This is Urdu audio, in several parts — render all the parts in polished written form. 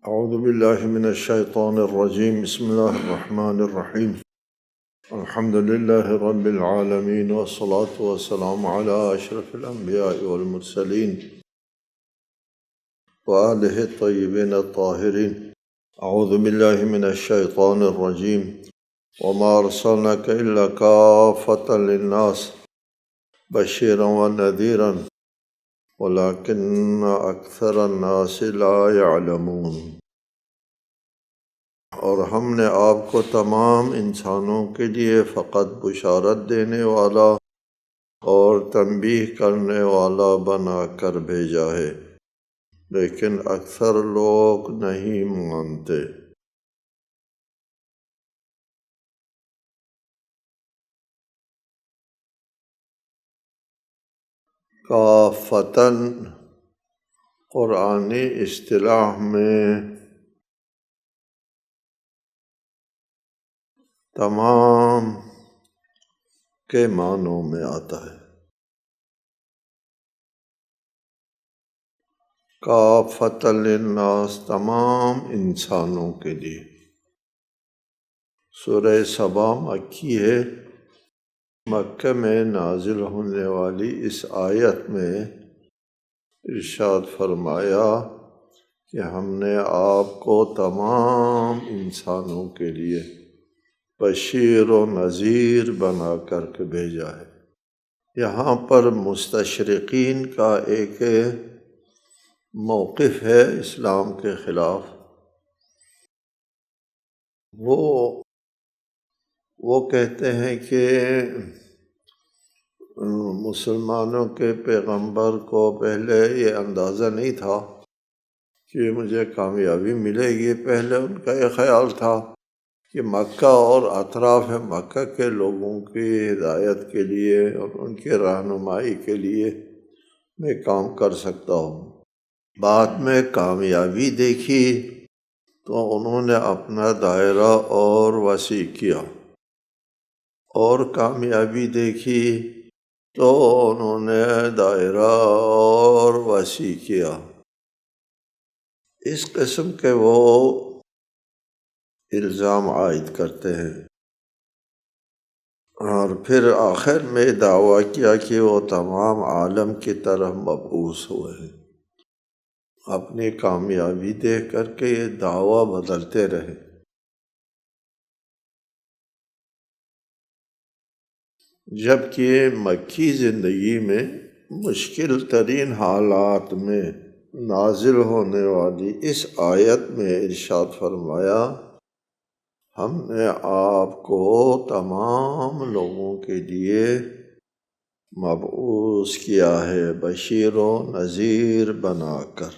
اعوذ باللہ من الشیطان الرجیم بسم اللہ الرحمن الرحیم الحمد للہ رب العالمین والصلاة والسلام علی اشرف الانبیاء والمرسلین وآلہ الطیبین الطاہرین اعوذ باللہ من الشیطان الرجیم وما ارسلناک الا کافۃ للناس بشیرا ونذیرا ولكن اکثر الناس لا يعلمون۔ اور ہم نے آپ کو تمام انسانوں کے لیے فقط بشارت دینے والا اور تنبیہ کرنے والا بنا کر بھیجا ہے، لیکن اکثر لوگ نہیں مانتے۔ کافتاً قرآنی اصطلاح میں تمام کے معنوں میں آتا ہے۔ کافۃ للناس تمام انسانوں کے لیے۔ سورہ سبا مکی ہے۔ مکہ میں نازل ہونے والی اس آیت میں ارشاد فرمایا کہ ہم نے آپ کو تمام انسانوں کے لیے بشیر و نذیر بنا کر کے بھیجا ہے۔ یہاں پر مستشرقین کا ایک موقف ہے اسلام کے خلاف۔ وہ کہتے ہیں کہ مسلمانوں کے پیغمبر کو پہلے یہ اندازہ نہیں تھا کہ مجھے کامیابی ملے گی۔ پہلے ان کا یہ خیال تھا کہ مکہ اور اطراف مکہ کے لوگوں کی ہدایت کے لیے اور ان کی رہنمائی کے لیے میں کام کر سکتا ہوں۔ بعد میں کامیابی دیکھی تو انہوں نے اپنا دائرہ اور وسیع کیا، اور کامیابی دیکھی تو انہوں نے دائرہ اور وسیع کیا۔ اس قسم کے وہ الزام عائد کرتے ہیں، اور پھر آخر میں دعویٰ کیا کہ وہ تمام عالم کی طرف مبعوث ہوئے ہیں۔ اپنی کامیابی دیکھ کر کے یہ دعویٰ بدلتے رہے۔ جبکہ مکی زندگی میں مشکل ترین حالات میں نازل ہونے والی اس آیت میں ارشاد فرمایا ہم نے آپ کو تمام لوگوں کے لیے مبعوث کیا ہے بشیر و نذیر بنا کر۔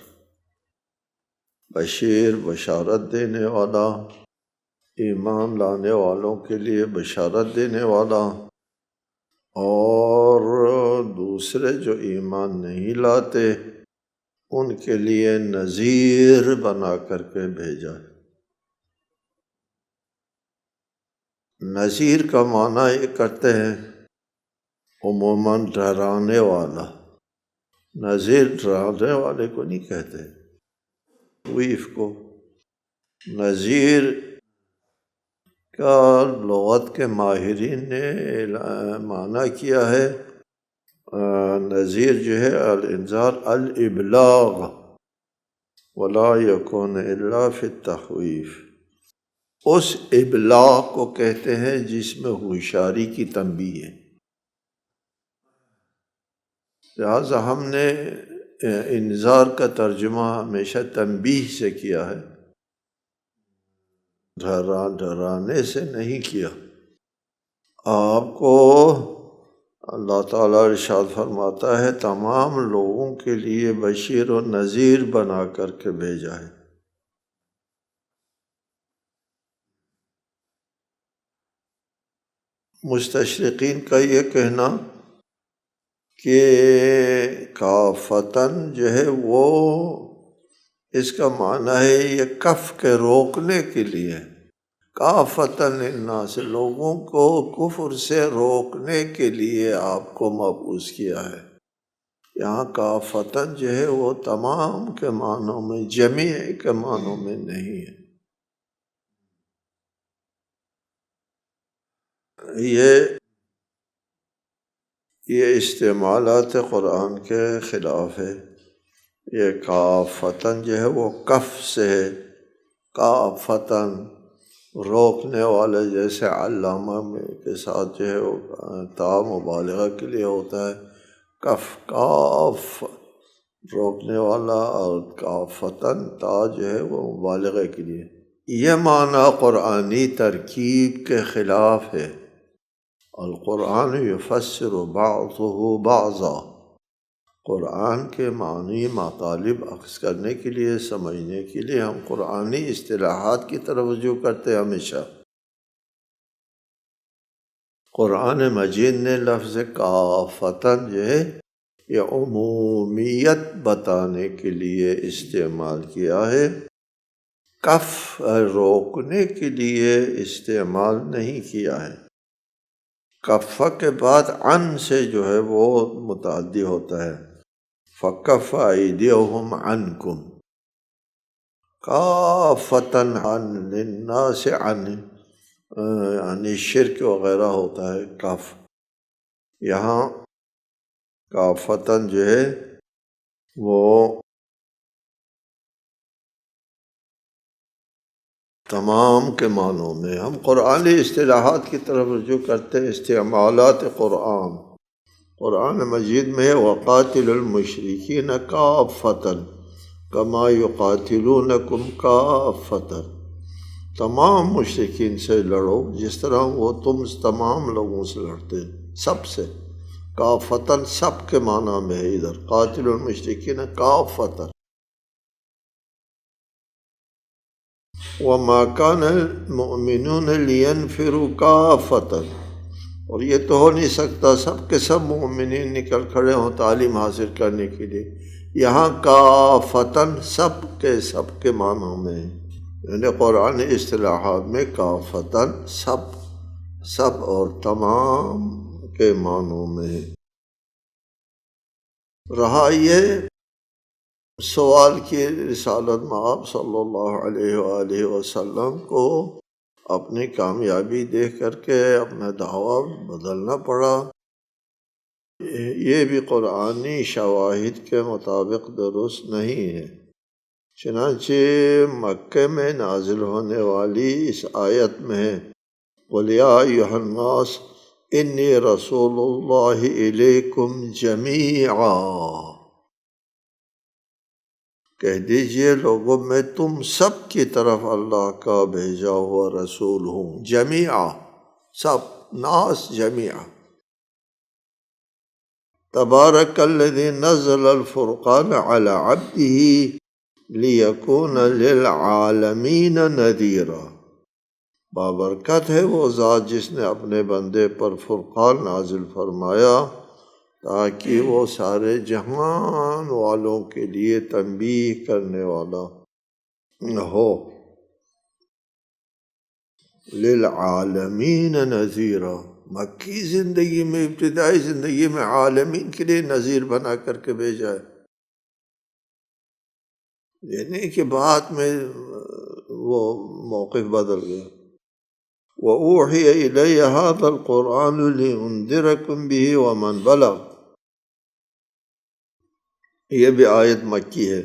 بشیر بشارت دینے والا، ایمان لانے والوں کے لیے بشارت دینے والا، اور دوسرے جو ایمان نہیں لاتے ان کے لیے نذیر بنا کر کے بھیجا ہے۔ نذیر کا معنی یہ کرتے ہیں عموماً ڈرانے والا۔ نذیر ڈرانے والے کو نہیں کہتے، تخویف کو۔ نذیر کا لغت کے ماہرین نے معنی کیا ہے، نذیر جو ہے الانذار الابلاغ ولا یکون الا فی التخویف۔ اس ابلاغ کو کہتے ہیں جس میں ہوشیاری کی تنبیہ ہے۔ لہٰذا ہم نے انذار کا ترجمہ ہمیشہ تنبیہ سے کیا ہے، ڈرانے سے نہیں کیا۔ آپ کو اللہ تعالیٰ ارشاد فرماتا ہے تمام لوگوں کے لیے بشیر و نذیر بنا کر کے بھیجا ہے۔ مستشرقین کا یہ کہنا کہ کافتاً جو ہے وہ اس کا معنی ہے یہ کف کے روکنے کے لیے، کافتاً للناس لوگوں کو کفر سے روکنے کے لیے آپ کو مبعوث کیا ہے۔ یہاں کافتاً جو ہے وہ تمام کے معنوں میں، جمیع کے معنوں میں نہیں ہے۔ یہ استعمالات قرآن کے خلاف ہے۔ یہ کافتاً جو ہے وہ کف سے ہے، کافتاً روکنے والے، جیسے علامہ کے ساتھ جو ہے وہ تا مبالغہ کے لیے ہوتا ہے، کف کاف روکنے والا، اور کافتاً تا جو ہے وہ مبالغہ کے لیے۔ یہ معنی قرآنی ترکیب کے خلاف ہے۔ القرآن یفسر بعضہ بعضا، قرآن کے معنی مطالب اخذ کرنے کے لیے، سمجھنے کے لیے ہم قرآنی اصطلاحات کی طرف رجوع کرتے ہیں ہمیشہ۔ قرآن مجید نے لفظ کافتاً جو ہے یہ عمومیت بتانے کے لیے استعمال کیا ہے، کف روکنے کے لیے استعمال نہیں کیا ہے۔ کف کے بعد عن سے جو ہے وہ متعدی ہوتا ہے، فکف ایدیہم عنکم، کافتاً عن للناس، عن یعنی شرک وغیرہ ہوتا ہے کف۔ یہاں کافتاً جو ہے وہ تمام کے معنوں میں، ہم قرآنی اصطلاحات کی طرف رجوع کرتے ہیں۔ استعمالات قرآن، قرآن مجید میں وَقَاتِلُوا الْمُشْرِكِينَ كَافَّةً كَمَا يُقَاتِلُونَكُمْ كَافَّةً، تمام مشرکین سے لڑو جس طرح وہ تم تمام لوگوں سے لڑتے ہیں، سب سے۔ کافتاً سب کے معنی میں ہے ادھر، قاتل المشرکین کافتاً۔ وَمَا كَانَ الْمُؤْمِنُونَ لِيَنْفِرُوا كَافَّةً، اور یہ تو ہو نہیں سکتا سب کے سب مومنین نکل کھڑے ہوں تعلیم حاصل کرنے کے لیے۔ یہاں کافتاً سب کے معنوں میں، یعنی قرآن اصطلاحات میں کافتاً سب اور تمام کے معنوں میں۔ رہا یہ سوال کی رسالت مآب صلی اللہ علیہ وآلہ وسلم کو اپنی کامیابی دیکھ کر کے اپنا دعویٰ بدلنا پڑا، یہ بھی قرآنی شواہد کے مطابق درست نہیں ہے۔ چنانچہ مکہ میں نازل ہونے والی اس آیت میں قُلْ یَا أَیُّہَا النَّاسُ إِنِّی رَسُولُ اللَّهِ إِلَیکُمْ جَمِیعًا، کہہ دیجئے لوگوں میں تم سب کی طرف اللہ کا بھیجا ہوا رسول ہوں، جمیعا سب، ناس جمیعا۔ تبارک الذی نزل الفرقان علی عبدہ لیکون للعالمین نذیرا، بابرکت ہے وہ ذات جس نے اپنے بندے پر فرقان نازل فرمایا تاکہ وہ سارے جہان والوں کے لیے تنبیہ کرنے والا ہو، للعالمین نذیرا، مکی زندگی میں، ابتدائی زندگی میں عالمین کے لیے نذیر بنا کر کے بھیجا ہے۔ یہ نہیں کہ بعد میں وہ موقف بدل گیا۔ وَأُوحِيَ إِلَيَّ هَذَا الْقُرْآنُ لِأُنذِرَكُمْ بِهِ وَمَنْ بَلَغَ، یہ بھی آیت مکی ہے۔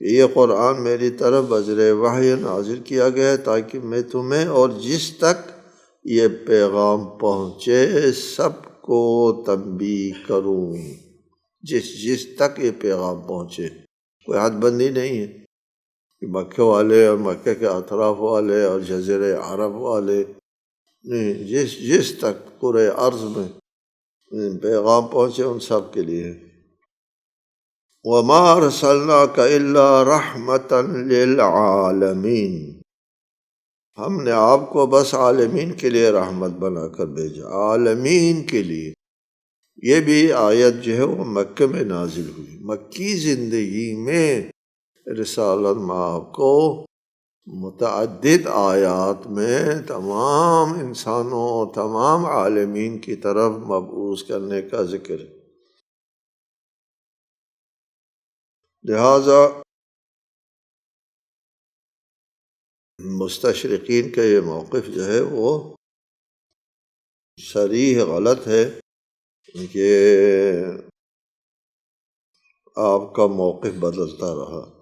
یہ قرآن میری طرف بذر وحی نازل کیا گیا ہے تاکہ میں تمہیں اور جس تک یہ پیغام پہنچے سب کو تنبیہ کروں، جس تک یہ پیغام پہنچے، کوئی حد بندی نہیں ہے کہ مکہ والے اور مکہ کے اطراف والے اور جزیرہ عرب والے نہیں، جس تک پورے عرض میں پیغام پہنچے ان سب کے لیے۔ وَمَا أَرْسَلْنَاكَ إِلَّا رَحْمَةً لِلْعَالَمِينَ، ہم نے آپ کو بس عالمین کے لیے رحمت بنا کر بھیجا، عالمین کے لیے۔ یہ بھی آیت جو ہے وہ مکہ میں نازل ہوئی، مکی زندگی میں رسالت مآب کو متعدد آیات میں تمام انسانوں، تمام عالمین کی طرف مبعوث کرنے کا ذکر ہے۔ لہذا مستشرقین کا یہ موقف جو ہے وہ صریح غلط ہے کہ آپ کا موقف بدلتا رہا۔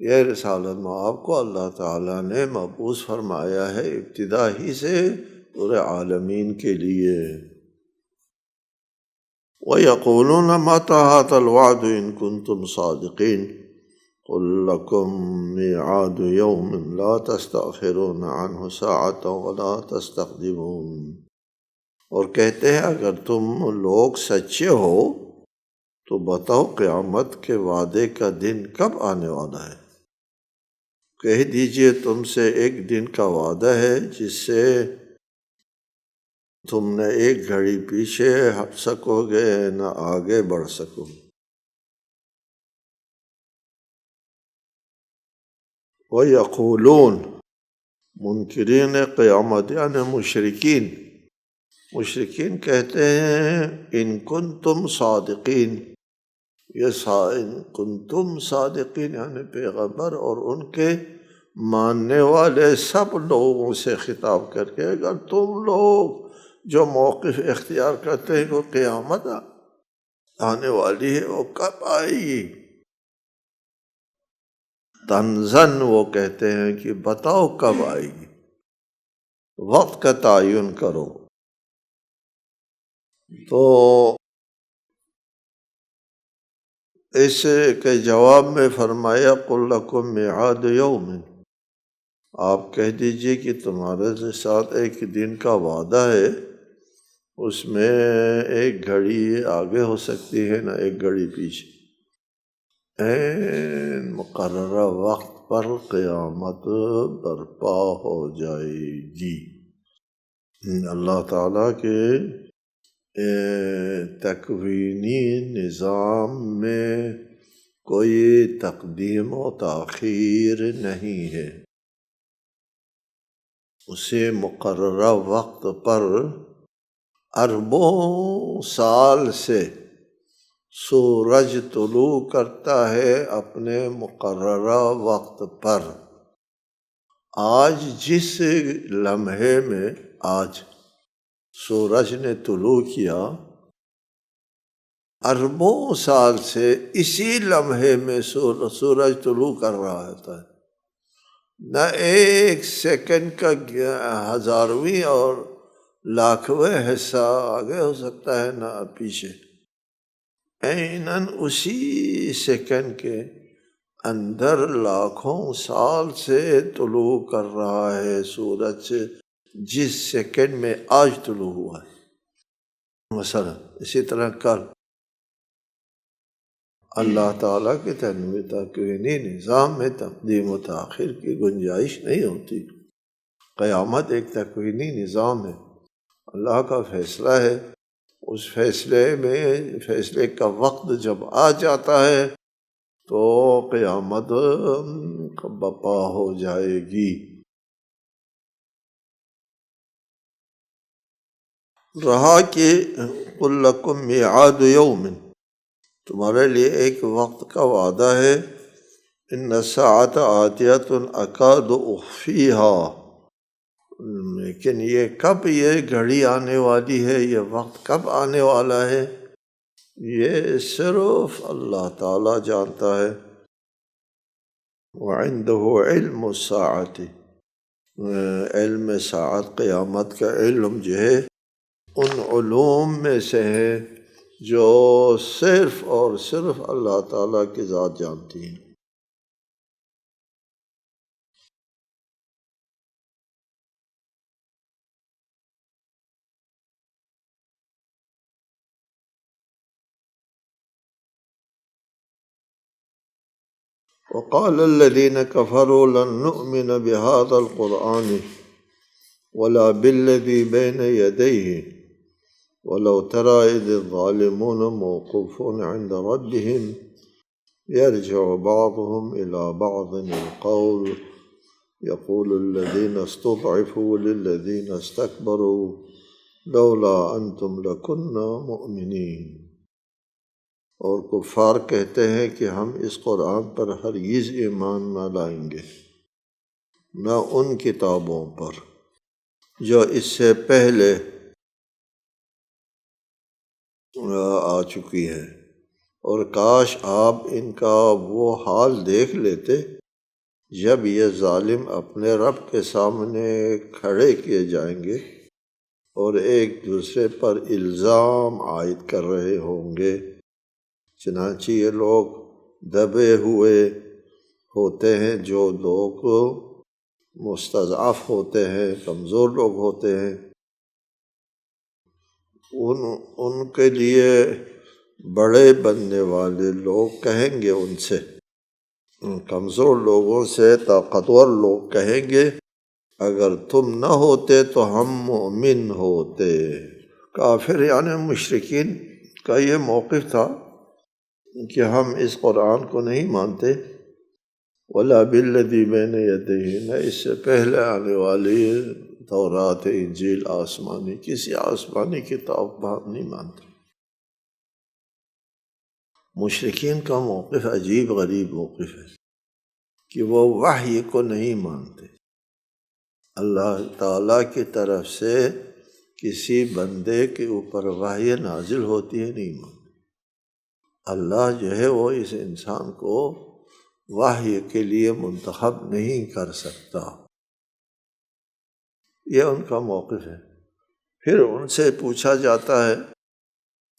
یہ رسالت مآب کو اللہ تعالیٰ نے مبعوث فرمایا ہے ابتدا ہی سے پورے عالمین کے لیے۔ وَيَقُولُونَ مَتَىٰ هَٰذَا الْوَعْدُ إِن كُنتُمْ صَادِقِينَ قُل لَّكُم مِّيعَادُ يَوْمٍ لَّا تَسْتَأْخِرُونَ عَنْهُ سَاعَةً وَلَا تَسْتَقْدِمُونَ۔ اور کہتے ہیں اگر تم لوگ سچے ہو تو بتاؤ قیامت کے وعدے کا دن کب آنے والا ہے؟ کہہ دیجئے تم سے ایک دن کا وعدہ ہے جس سے تم نہ ایک گھڑی پیچھے ہٹ سکو گے نہ آگے بڑھ سکو۔ وَيَقُولُونَ منکرین قیامت یعنی مشرکین کہتے ہیں ان کنتم صادقین، ان کنتم صادقین یعنی پیغمبر اور ان کے ماننے والے سب لوگوں سے خطاب کر کے اگر تم لوگ جو موقف اختیار کرتے ہیں وہ قیامت آنے والی ہے وہ کب آئے گی؟ تنزن وہ کہتے ہیں کہ بتاؤ کب آئے گی، وقت کا تعین کرو۔ تو اس کے جواب میں فرمایا قُل لَكُم مِّيعَادُ يَوْمٍ، آپ کہہ دیجئے کہ تمہارے ساتھ ایک دن کا وعدہ ہے، اس میں ایک گھڑی آگے ہو سکتی ہے نہ ایک گھڑی پیچھے۔ مقررہ وقت پر قیامت برپا ہو جائے گی۔ اللہ تعالیٰ کے تکوینی نظام میں کوئی تقدیم و تاخیر نہیں ہے، اسے مقررہ وقت پر اربوں سال سے سورج طلوع کرتا ہے اپنے مقررہ وقت پر۔ آج جس لمحے میں آج سورج نے طلوع کیا، اربوں سال سے اسی لمحے میں سورج طلوع کر رہا ہوتا ہے، نہ ایک سیکنڈ کا ہزارویں اور لاکھویں حصہ آگے ہو سکتا ہے نہ پیچھے۔ اسی سیکنڈ کے اندر لاکھوں سال سے طلوع کر رہا ہے سورج، جس سیکنڈ میں آج طلوع ہوا ہے۔ مثلا اسی طرح کل اللہ تعالیٰ کے تکوینی نظام میں تقدیم و تاخیر کی گنجائش نہیں ہوتی۔ قیامت ایک تکوینی نظام ہے، اللہ کا فیصلہ ہے، اس فیصلے کا وقت جب آ جاتا ہے تو قیامت برپا ہو جائے گی۔ رہا کہ قُل لَكُم مِّيعَادُ يَوْمٍ، تمہارے لیے ایک وقت کا وعدہ ہے، إِنَّ السَّاعَةَ آتِيَةٌ أَكَادُ أُخْفِيهَا، لیکن یہ کب یہ گھڑی آنے والی ہے، یہ وقت کب آنے والا ہے، یہ صرف اللہ تعالیٰ جانتا ہے۔ وَعِندَهُ عِلْمُ السَّاعَةِ، علم ساعت قیامت کا علم جو ہے ان علوم میں سے ہے جو صرف اور صرف اللہ تعالیٰ کی ذات جانتی ہے۔ وقال الذين كفروا لن نؤمن بهذا القرآن ولا بالذي بين يديه ولو ترى إذ الظالمون موقوفون عند ربهم يرجع بعضهم إلى بعض القول يقول الذين استضعفوا للذين استكبروا لولا أنتم لكنا مؤمنين۔ اور کفار کہتے ہیں کہ ہم اس قرآن پر ہرگز ایمان نہ لائیں گے، نہ ان کتابوں پر جو اس سے پہلے آ چکی ہیں، اور کاش آپ ان کا وہ حال دیکھ لیتے جب یہ ظالم اپنے رب کے سامنے کھڑے کیے جائیں گے اور ایک دوسرے پر الزام عائد کر رہے ہوں گے۔ چنانچہ یہ لوگ دبے ہوئے ہوتے ہیں، جو لوگ مستضعف ہوتے ہیں، کمزور لوگ ہوتے ہیں، ان کے لیے بڑے بننے والے لوگ کہیں گے ان سے، کمزور لوگوں سے طاقتور لوگ کہیں گے اگر تم نہ ہوتے تو ہم مومن ہوتے۔ کافر یعنی مشرکین کا یہ موقف تھا کہ ہم اس قرآن کو نہیں مانتے، وَلَا بِالَّذِي بَيْنَ يَدَيْهِ، نہ اس سے پہلے آنے والی تورات، انجیل، آسمانی کسی آسمانی کتاب کو ہم نہیں مانتے۔ مشرکین کا موقف عجیب غریب موقف ہے کہ وہ وحی کو نہیں مانتے، اللہ تعالیٰ کی طرف سے کسی بندے کے اوپر وحی نازل ہوتی ہے نہیں مانتے۔ اللہ جو ہے وہ اس انسان کو وحی کے لیے منتخب نہیں کر سکتا، یہ ان کا موقف ہے۔ پھر ان سے پوچھا جاتا ہے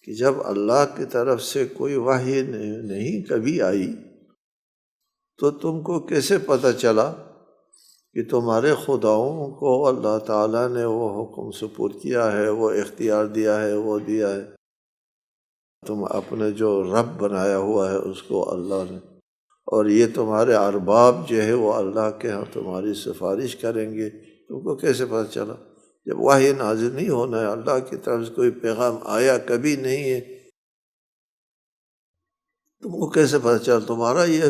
کہ جب اللہ کی طرف سے کوئی وحی نہیں کبھی آئی تو تم کو کیسے پتہ چلا کہ تمہارے خداؤں کو اللہ تعالیٰ نے وہ حکم سپرد کیا ہے، وہ اختیار دیا ہے، وہ دیا ہے، تم اپنے جو رب بنایا ہوا ہے اس کو اللہ نے، اور یہ تمہارے ارباب جو ہے وہ اللہ کے ہاں تمہاری سفارش کریں گے، تم کو کیسے پتہ چلا؟ جب وحی نازل نہیں ہونا ہے، اللہ کی طرف سے کوئی پیغام آیا کبھی نہیں ہے، تم کو کیسے پتہ چلا؟ تمہارا یہ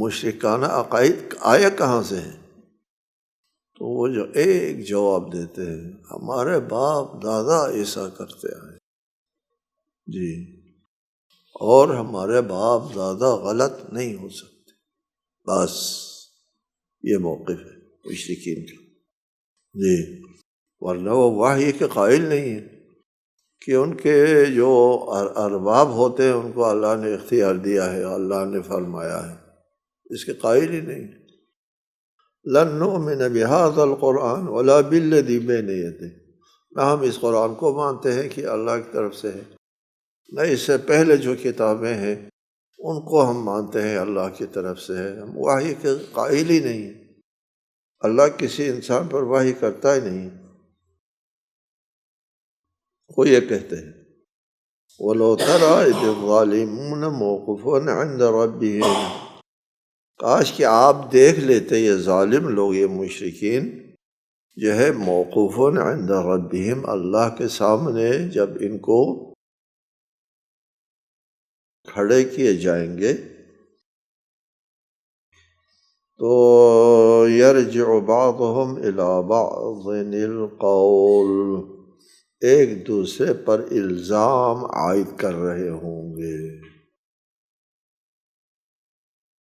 مشرکانہ عقائد آیا کہاں سے ہے؟ تو وہ جو ایک جواب دیتے ہیں، ہمارے باپ دادا ایسا کرتے آئے جی، اور ہمارے باپ دادا غلط نہیں ہو سکتے، بس یہ موقف ہے مشرکین کا جی، ورنہ وہ وحی کے قائل نہیں ہے کہ ان کے جو ارباب ہوتے ہیں ان کو اللہ نے اختیار دیا ہے، اللہ نے فرمایا ہے، اس کے قائل ہی نہیں۔ لن نؤمن بهذا القرآن ولا بالذي بين يديه، نہ ہم اس قرآن کو مانتے ہیں کہ اللہ کی طرف سے ہے، نہ اس سے پہلے جو کتابیں ہیں ان کو ہم مانتے ہیں اللہ کی طرف سے ہے، ہم وحی کے قائل ہی نہیں ہیں، اللہ کسی انسان پر وحی کرتا ہی نہیں، وہ یہ کہتے ہیں وَلَوْ تَرَىٰ إِذِ الظَّالِمُونَ مَوْقُوفُونَ عِندَ رَبِّهِمْ، کاش کہ آپ دیکھ لیتے یہ ظالم لوگ، یہ مشرکین جو ہے موقوفون عند ربہم، اللہ کے سامنے جب ان کو کھڑے کیے جائیں گے تو یرجع بعضهم الی بعض القول، ایک دوسرے پر الزام عائد کر رہے ہوں گے۔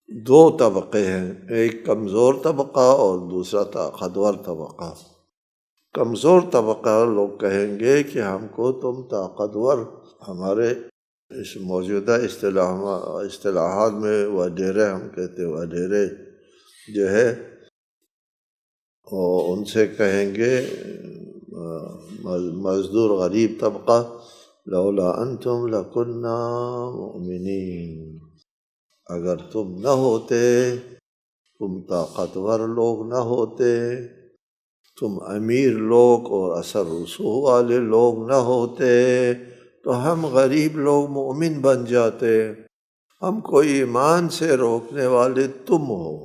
دو طبقے ہیں، ایک کمزور طبقہ اور دوسرا طاقتور طبقہ۔ کمزور طبقہ لوگ کہیں گے کہ ہم کو تم طاقتور، ہمارے اس موجودہ اصطلاحات میں وڈیرے ہم کہتے ہیں، وڈیرے جو ہے ان سے کہیں گے مزدور غریب طبقہ، لولا انتم لکنا مؤمنین، اگر تم نہ ہوتے، تم طاقتور لوگ نہ ہوتے، تم امیر لوگ اور اثر رسوخ والے لوگ نہ ہوتے تو ہم غریب لوگ مومن بن جاتے، ہم کو ایمان سے روکنے والے تم ہو،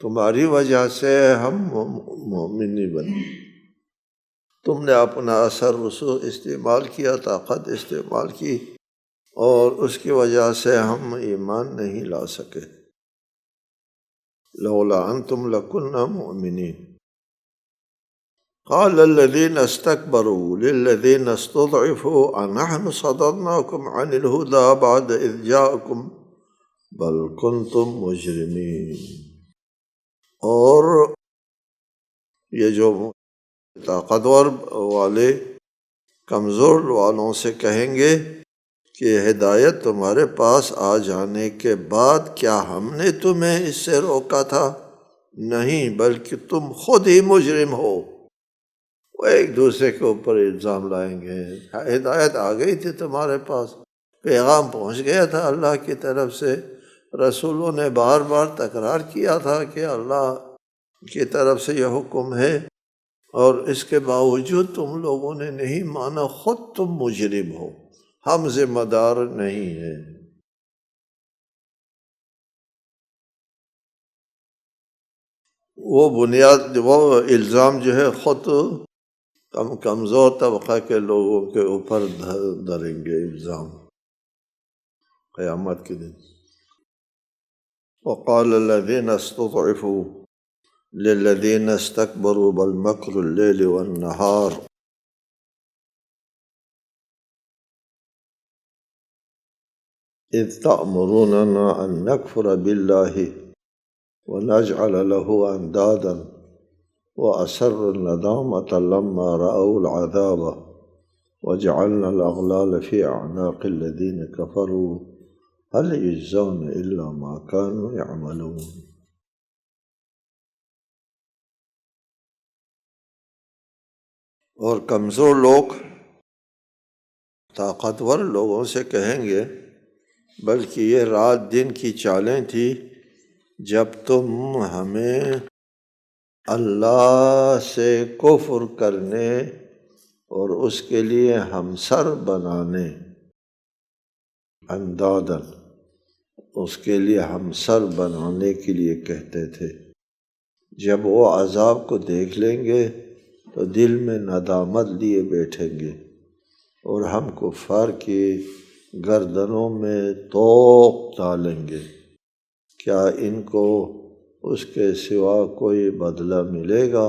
تمہاری وجہ سے ہم مومن نہیں بنے، تم نے اپنا اثر رسوخ استعمال کیا، طاقت استعمال کی، اور اس کی وجہ سے ہم ایمان نہیں لا سکے، لولا انتم لکنا مؤمنین۔ قال الذين استكبروا للذين استضعفوا أنحن صددناكم عن الهدى بعد إذ جاءكم بل كنتم مجرمين۔ اور یہ جو طاقتور والے کمزور والوں سے کہیں گے کہ ہدایت تمہارے پاس آ جانے کے بعد کیا ہم نے تمہیں اس سے روکا تھا؟ نہیں، بلکہ تم خود ہی مجرم ہو۔ وہ ایک دوسرے کے اوپر الزام لائیں گے، ہدایت آ گئی تھی تمہارے پاس، پیغام پہنچ گیا تھا اللہ کی طرف سے، رسولوں نے بار بار تکرار کیا تھا کہ اللہ کی طرف سے یہ حکم ہے، اور اس کے باوجود تم لوگوں نے نہیں مانا، خود تم مجرم ہو، ہم ذمہ دار نہیں ہیں۔ وہ الزام جو ہے خود کمزور طبقہ کے لوگوں کے اوپر دھریں گے الزام قیامت کے دن۔ وقال الذين استضعفوا للذين استكبروا بل مكر الليل والنهار إذ تأمروننا أن نكفر بالله ونجعل له أندادا وأسروا الندامة لما رأوا العذاب وجعلنا الأغلال في أعناق الذين كفروا هل يجزون إلا ما كانوا يعملون۔ اور کمزور لوگ طاقتور لوگوں سے کہیں گے بلکہ یہ رات دن کی چالیں تھی جب تم ہمیں اللہ سے کفر کرنے اور اس کے لیے ہمسر بنانے، اندادن اس کے لیے ہمسر بنانے کے لیے کہتے تھے۔ جب وہ عذاب کو دیکھ لیں گے تو دل میں ندامت لیے بیٹھیں گے، اور ہم کفار کی گردنوں میں طوق ڈالیں گے، کیا ان کو اس کے سوا کوئی بدلہ ملے گا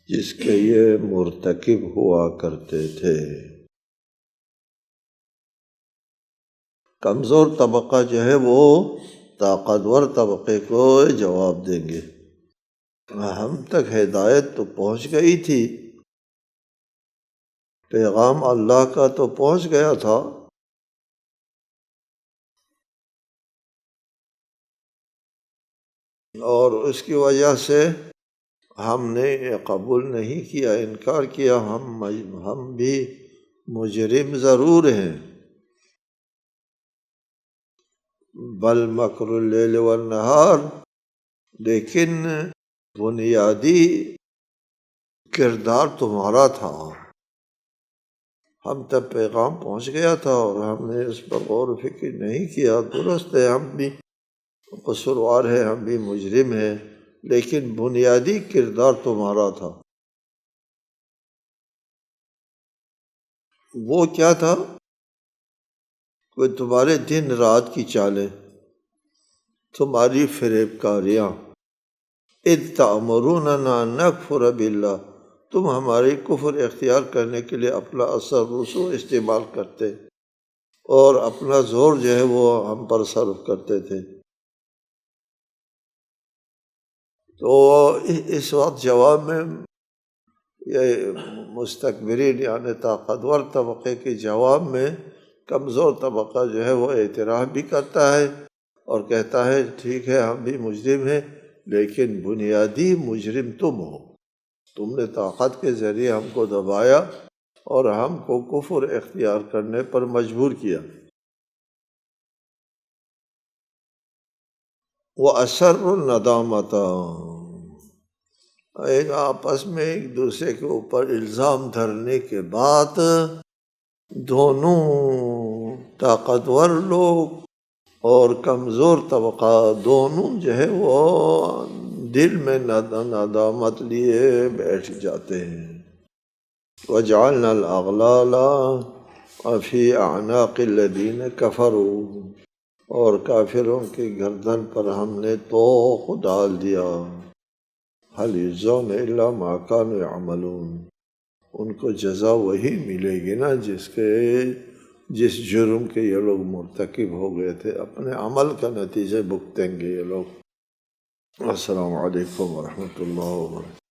جس کے یہ مرتکب ہوا کرتے تھے۔ کمزور طبقہ جو ہے وہ طاقتور طبقے کو جواب دیں گے، ہم تک ہدایت تو پہنچ گئی تھی، پیغام اللہ کا تو پہنچ گیا تھا، اور اس کی وجہ سے ہم نے یہ قبول نہیں کیا، انکار کیا، ہم بھی مجرم ضرور ہیں۔ بل مکر اللیل والنہار، لیکن بنیادی کردار تمہارا تھا، ہم تک پیغام پہنچ گیا تھا اور ہم نے اس پر غور و فکر نہیں کیا۔ درست ہے، ہم بھی قصوروار ہیں، ہم بھی مجرم ہیں، لیکن بنیادی کردار تمہارا تھا۔ وہ کیا تھا کہ تمہارے دن رات کی چالیں، تمہاری فریب کاریاں، اذ تأمروننا ان نکفر باللہ، تم ہماری کفر اختیار کرنے کے لیے اپنا اثر رسوخ استعمال کرتے اور اپنا زور جو ہے وہ ہم پر صرف کرتے تھے۔ تو اس وقت جواب میں یہ مستکبرین یعنی طاقتور طبقے کے جواب میں کمزور طبقہ جو ہے وہ اعتراف بھی کرتا ہے اور کہتا ہے ٹھیک ہے ہم بھی مجرم ہیں، لیکن بنیادی مجرم تم ہو، تم نے طاقت کے ذریعے ہم کو دبایا اور ہم کو کفر اختیار کرنے پر مجبور کیا۔ وَأَسَرُّوا النَّدَامَةَ، ایک آپس میں ایک دوسرے کے اوپر الزام دھرنے کے بعد دونوں طاقتور لوگ اور کمزور طبقہ دونوں جو ہے وہ دل میں ندامت لیے بیٹھ جاتے ہیں۔ وَجَعَلْنَا الْأَغْلَالَ فِي أَعْنَاقِ الَّذِينَ كَفَرُوا، اور کافروں کی گردن پر ہم نے طوق ڈال دیا، حل یجزون الا ما کانوا یعملون، ان کو جزا وہی ملے گی نا جس جرم کے یہ لوگ مرتکب ہو گئے تھے، اپنے عمل کا نتیجہ بھگتیں گے یہ لوگ۔ السلام علیکم ورحمۃ اللہ وبرکاتہ۔